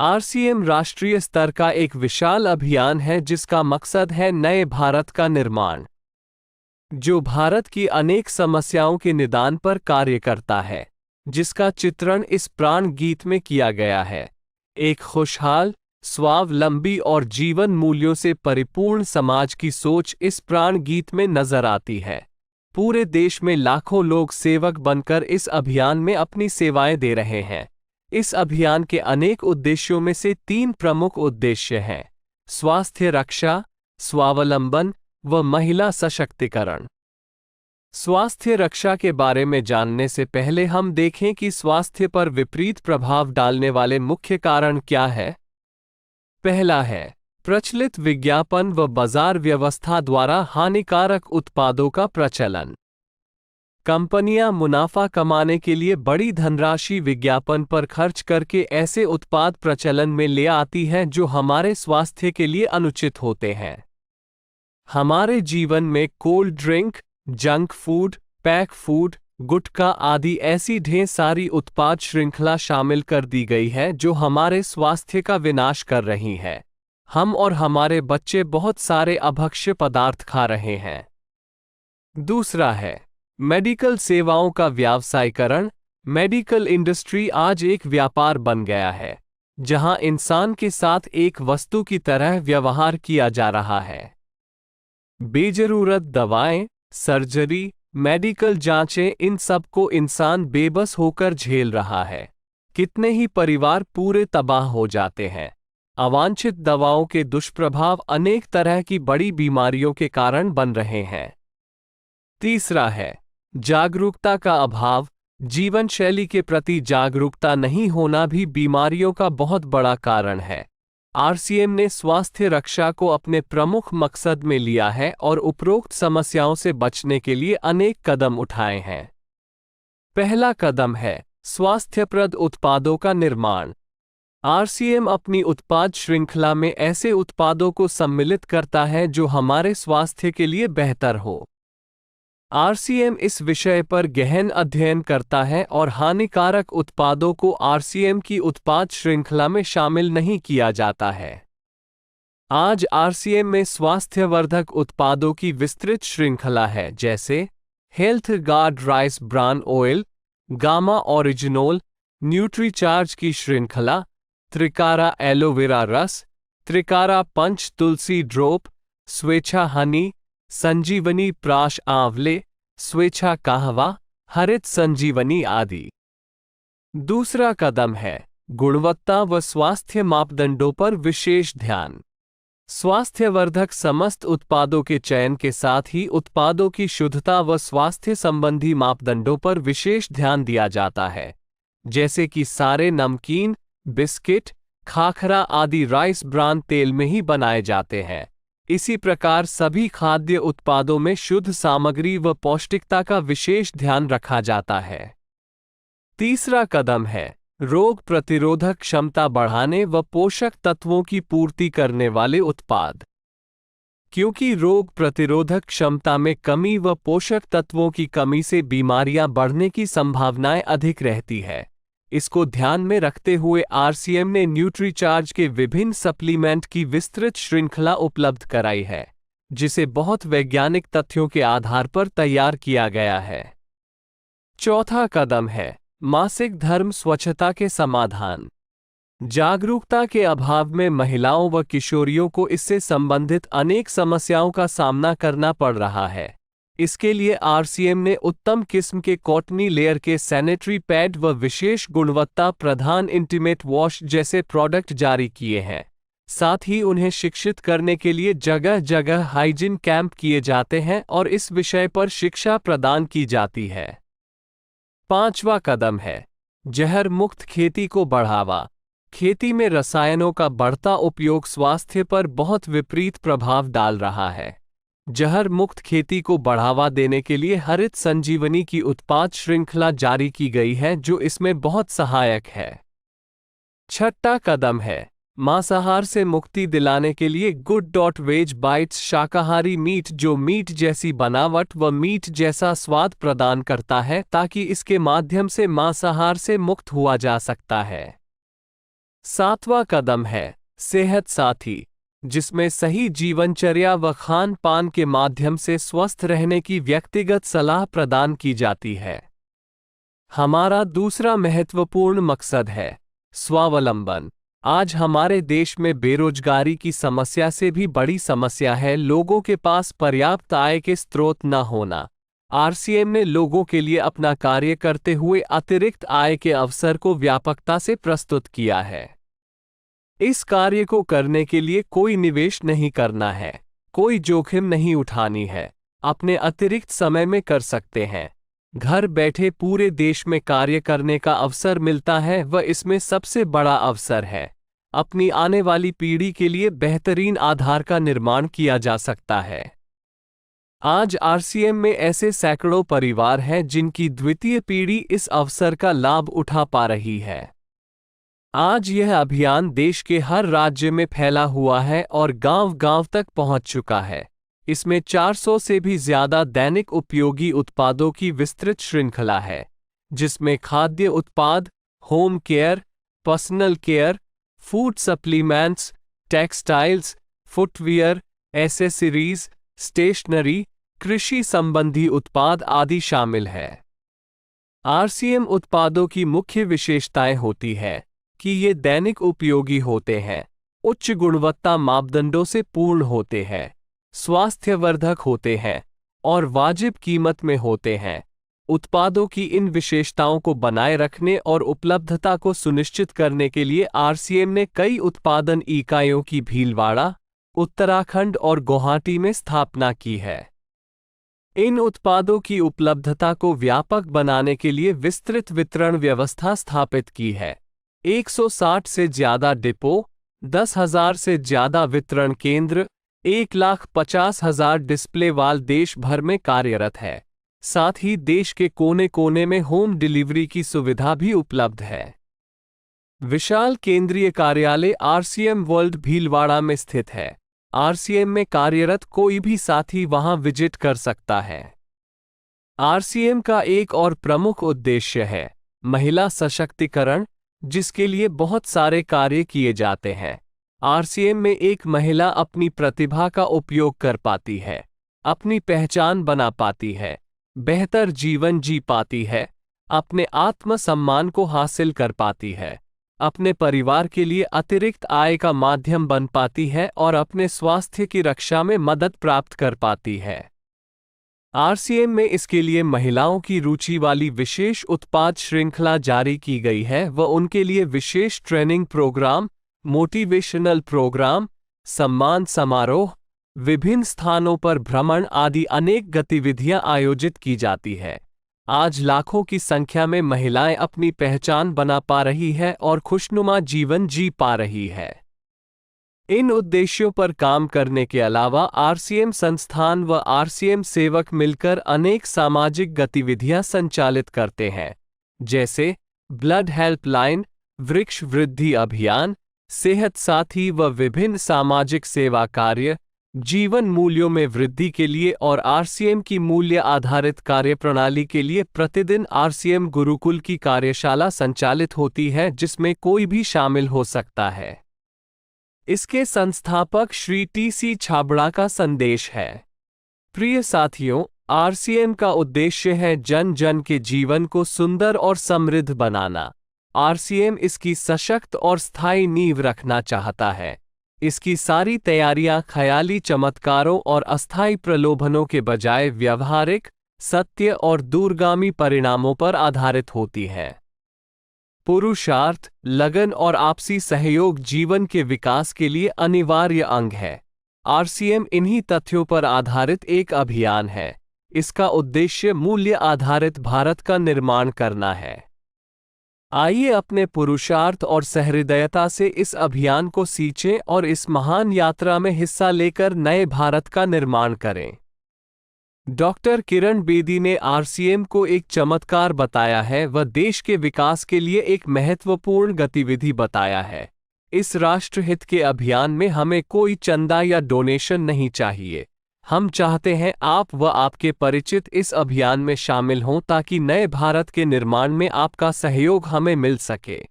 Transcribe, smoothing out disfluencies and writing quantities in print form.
RCM राष्ट्रीय स्तर का एक विशाल अभियान है जिसका मकसद है नए भारत का निर्माण, जो भारत की अनेक समस्याओं के निदान पर कार्य करता है, जिसका चित्रण इस प्राण गीत में किया गया है। एक खुशहाल, स्वावलंबी और जीवन मूल्यों से परिपूर्ण समाज की सोच इस प्राण गीत में नजर आती है। पूरे देश में लाखों लोग सेवक बनकर इस अभियान में अपनी सेवाएं दे रहे हैं। इस अभियान के अनेक उद्देश्यों में से 3 प्रमुख उद्देश्य हैं: स्वास्थ्य रक्षा, स्वावलंबन व महिला सशक्तिकरण। स्वास्थ्य रक्षा के बारे में जानने से पहले हम देखें कि स्वास्थ्य पर विपरीत प्रभाव डालने वाले मुख्य कारण क्या है। पहला है प्रचलित विज्ञापन व बाजार व्यवस्था द्वारा हानिकारक उत्पादों का प्रचलन। कंपनियां मुनाफा कमाने के लिए बड़ी धनराशि विज्ञापन पर खर्च करके ऐसे उत्पाद प्रचलन में ले आती हैं जो हमारे स्वास्थ्य के लिए अनुचित होते हैं। हमारे जीवन में cold drink, junk food, pack food, गुटखा आदि ऐसी ढेर सारी उत्पाद श्रृंखला शामिल कर दी गई है जो हमारे स्वास्थ्य का विनाश कर रही है। हम और हमारे बच्चे बहुत सारे अभक्ष्य पदार्थ खा रहे हैं। दूसरा है मेडिकल सेवाओं का व्यावसायीकरण। मेडिकल इंडस्ट्री आज एक व्यापार बन गया है, जहां इंसान के साथ एक वस्तु की तरह व्यवहार किया जा रहा है। बेजरूरत दवाएं, सर्जरी, मेडिकल जांचें, इन सब को इंसान बेबस होकर झेल रहा है। कितने ही परिवार पूरे तबाह हो जाते हैं। अवांछित दवाओं के दुष्प्रभाव अनेक तरह की बड़ी बीमारियों के कारण बन रहे हैं। तीसरा है जागरूकता का अभाव। जीवन शैली के प्रति जागरूकता नहीं होना भी बीमारियों का बहुत बड़ा कारण है। आरसीएम ने स्वास्थ्य रक्षा को अपने प्रमुख मकसद में लिया है और उपरोक्त समस्याओं से बचने के लिए अनेक कदम उठाए हैं। पहला कदम है स्वास्थ्यप्रद उत्पादों का निर्माण। आरसीएम अपनी उत्पाद श्रृंखला में ऐसे उत्पादों को सम्मिलित करता है जो हमारे स्वास्थ्य के लिए बेहतर हो। आरसीएम इस विषय पर गहन अध्ययन करता है और हानिकारक उत्पादों को आरसीएम की उत्पाद श्रृंखला में शामिल नहीं किया जाता है। आज आरसीएम में स्वास्थ्यवर्धक उत्पादों की विस्तृत श्रृंखला है, जैसे health guard rice bran oil, gamma oryzanol, Nutricharge की श्रृंखला, त्रिकारा एलोवेरा रस, त्रिकारा पंच तुलसी ड्रॉप, स्वेच्छा हनी, संजीवनी प्राश आंवले, स्वेच्छा कहवा, हरित संजीवनी आदि। दूसरा कदम है गुणवत्ता व स्वास्थ्य मापदंडों पर विशेष ध्यान। स्वास्थ्यवर्धक समस्त उत्पादों के चयन के साथ ही उत्पादों की शुद्धता व स्वास्थ्य संबंधी मापदंडों पर विशेष ध्यान दिया जाता है, जैसे कि सारे नमकीन, बिस्किट, खाखरा आदि राइस ब्रान तेल में ही बनाए जाते हैं। इसी प्रकार सभी खाद्य उत्पादों में शुद्ध सामग्री व पौष्टिकता का विशेष ध्यान रखा जाता है। तीसरा कदम है रोग प्रतिरोधक क्षमता बढ़ाने व पोषक तत्वों की पूर्ति करने वाले उत्पाद। क्योंकि रोग प्रतिरोधक क्षमता में कमी व पोषक तत्वों की कमी से बीमारियां बढ़ने की संभावनाएं अधिक रहती है, इसको ध्यान में रखते हुए आरसीएम ने न्यूट्रीचार्ज के विभिन्न सप्लीमेंट की विस्तृत श्रृंखला उपलब्ध कराई है, जिसे बहुत वैज्ञानिक तथ्यों के आधार पर तैयार किया गया है। चौथा कदम है मासिक धर्म स्वच्छता के समाधान। जागरूकता के अभाव में महिलाओं व किशोरियों को इससे संबंधित अनेक समस्याओं का सामना करना पड़ रहा है। इसके लिए आरसीएम ने उत्तम किस्म के कॉटनी लेयर के सैनिटरी पैड व विशेष गुणवत्ता प्रधान इंटीमेट वॉश जैसे प्रोडक्ट जारी किए हैं। साथ ही उन्हें शिक्षित करने के लिए जगह जगह हाइजीन कैंप किए जाते हैं और इस विषय पर शिक्षा प्रदान की जाती है। पांचवा कदम है जहर मुक्त खेती को बढ़ावा। खेती में रसायनों का बढ़ता उपयोग स्वास्थ्य पर बहुत विपरीत प्रभाव डाल रहा है। जहर मुक्त खेती को बढ़ावा देने के लिए हरित संजीवनी की उत्पाद श्रृंखला जारी की गई है, जो इसमें बहुत सहायक है। छठा कदम है मांसाहार से मुक्ति दिलाने के लिए गुड.वेज बाइट्स शाकाहारी मीट, जो मीट जैसी बनावट व मीट जैसा स्वाद प्रदान करता है, ताकि इसके माध्यम से मांसाहार से मुक्त हुआ जा सकता है। सातवां कदम है सेहत साथी, जिसमें सही जीवनचर्या व खान पान के माध्यम से स्वस्थ रहने की व्यक्तिगत सलाह प्रदान की जाती है। हमारा दूसरा महत्वपूर्ण मकसद है स्वावलंबन। आज हमारे देश में बेरोजगारी की समस्या से भी बड़ी समस्या है लोगों के पास पर्याप्त आय के स्रोत न होना। आरसीएम ने लोगों के लिए अपना कार्य करते हुए अतिरिक्त आय के अवसर को व्यापकता से प्रस्तुत किया है। इस कार्य को करने के लिए कोई निवेश नहीं करना है, कोई जोखिम नहीं उठानी है, अपने अतिरिक्त समय में कर सकते हैं। घर बैठे पूरे देश में कार्य करने का अवसर मिलता है व इसमें सबसे बड़ा अवसर है अपनी आने वाली पीढ़ी के लिए बेहतरीन आधार का निर्माण किया जा सकता है। आज आरसीएम में ऐसे सैकड़ों परिवार हैं जिनकी द्वितीय पीढ़ी इस अवसर का लाभ उठा पा रही है। आज यह अभियान देश के हर राज्य में फैला हुआ है और गांव-गांव तक पहुंच चुका है। इसमें 400 से भी ज्यादा दैनिक उपयोगी उत्पादों की विस्तृत श्रृंखला है, जिसमें खाद्य उत्पाद, home care, personal care, food supplements, textiles, footwear, accessories, stationery, कृषि संबंधी उत्पाद आदि शामिल है। आरसीएम उत्पादों की मुख्य विशेषताएं होती है कि ये दैनिक उपयोगी होते हैं, उच्च गुणवत्ता मापदंडों से पूर्ण होते हैं, स्वास्थ्यवर्धक होते हैं और वाजिब कीमत में होते हैं। उत्पादों की इन विशेषताओं को बनाए रखने और उपलब्धता को सुनिश्चित करने के लिए आरसीएम ने कई उत्पादन इकाइयों की भीलवाड़ा, उत्तराखंड और गुवाहाटी में स्थापना की है। इन उत्पादों की उपलब्धता को व्यापक बनाने के लिए विस्तृत वितरण व्यवस्था स्थापित की है। 160 से ज्यादा डिपो, 10,000 से ज्यादा वितरण केंद्र, 1,50,000 डिस्प्ले वाल देश भर में कार्यरत है। साथ ही देश के कोने कोने में होम डिलीवरी की सुविधा भी उपलब्ध है। विशाल केंद्रीय कार्यालय आरसीएम वर्ल्ड भीलवाड़ा में स्थित है। आरसीएम में कार्यरत कोई भी साथी वहां विजिट कर सकता है। आरसीएम का एक और प्रमुख उद्देश्य है महिला सशक्तिकरण, जिसके लिए बहुत सारे कार्य किए जाते हैं। आरसीएम में एक महिला अपनी प्रतिभा का उपयोग कर पाती है, अपनी पहचान बना पाती है, बेहतर जीवन जी पाती है, अपने आत्मसम्मान को हासिल कर पाती है, अपने परिवार के लिए अतिरिक्त आय का माध्यम बन पाती है और अपने स्वास्थ्य की रक्षा में मदद प्राप्त कर पाती है। आरसीएम में इसके लिए महिलाओं की रुचि वाली विशेष उत्पाद श्रृंखला जारी की गई है व उनके लिए विशेष ट्रेनिंग प्रोग्राम, मोटिवेशनल प्रोग्राम, सम्मान समारोह, विभिन्न स्थानों पर भ्रमण आदि अनेक गतिविधियां आयोजित की जाती है। आज लाखों की संख्या में महिलाएं अपनी पहचान बना पा रही है और खुशनुमा जीवन जी पा रही है। इन उद्देश्यों पर काम करने के अलावा आरसीएम संस्थान व आरसीएम सेवक मिलकर अनेक सामाजिक गतिविधियां संचालित करते हैं, जैसे ब्लड हेल्पलाइन, वृक्ष वृद्धि अभियान, सेहत साथी व विभिन्न सामाजिक सेवा कार्य, जीवन मूल्यों में वृद्धि के लिए और आरसीएम की मूल्य आधारित कार्यप्रणाली के लिए प्रतिदिन आरसीएम गुरुकुल की कार्यशाला संचालित होती है, जिसमें कोई भी शामिल हो सकता है। इसके संस्थापक श्री टी.सी. छाबड़ा का संदेश है। प्रिय साथियों, आरसीएम का उद्देश्य है जन जन के जीवन को सुंदर और समृद्ध बनाना। आरसीएम इसकी सशक्त और स्थायी नींव रखना चाहता है। इसकी सारी तैयारियां ख्याली चमत्कारों और अस्थायी प्रलोभनों के बजाय व्यावहारिक, सत्य और दूरगामी परिणामों पर आधारित होती हैं। पुरुषार्थ, लगन और आपसी सहयोग जीवन के विकास के लिए अनिवार्य अंग है। आरसीएम इन्हीं तथ्यों पर आधारित एक अभियान है। इसका उद्देश्य मूल्य आधारित भारत का निर्माण करना है। आइए अपने पुरुषार्थ और सहृदयता से इस अभियान को सींचें और इस महान यात्रा में हिस्सा लेकर नए भारत का निर्माण करें। डॉक्टर किरण बेदी ने आरसीएम को एक चमत्कार बताया है व देश के विकास के लिए एक महत्वपूर्ण गतिविधि बताया है। इस राष्ट्रहित के अभियान में हमें कोई चंदा या डोनेशन नहीं चाहिए। हम चाहते हैं आप व आपके परिचित इस अभियान में शामिल हों ताकि नए भारत के निर्माण में आपका सहयोग हमें मिल सके।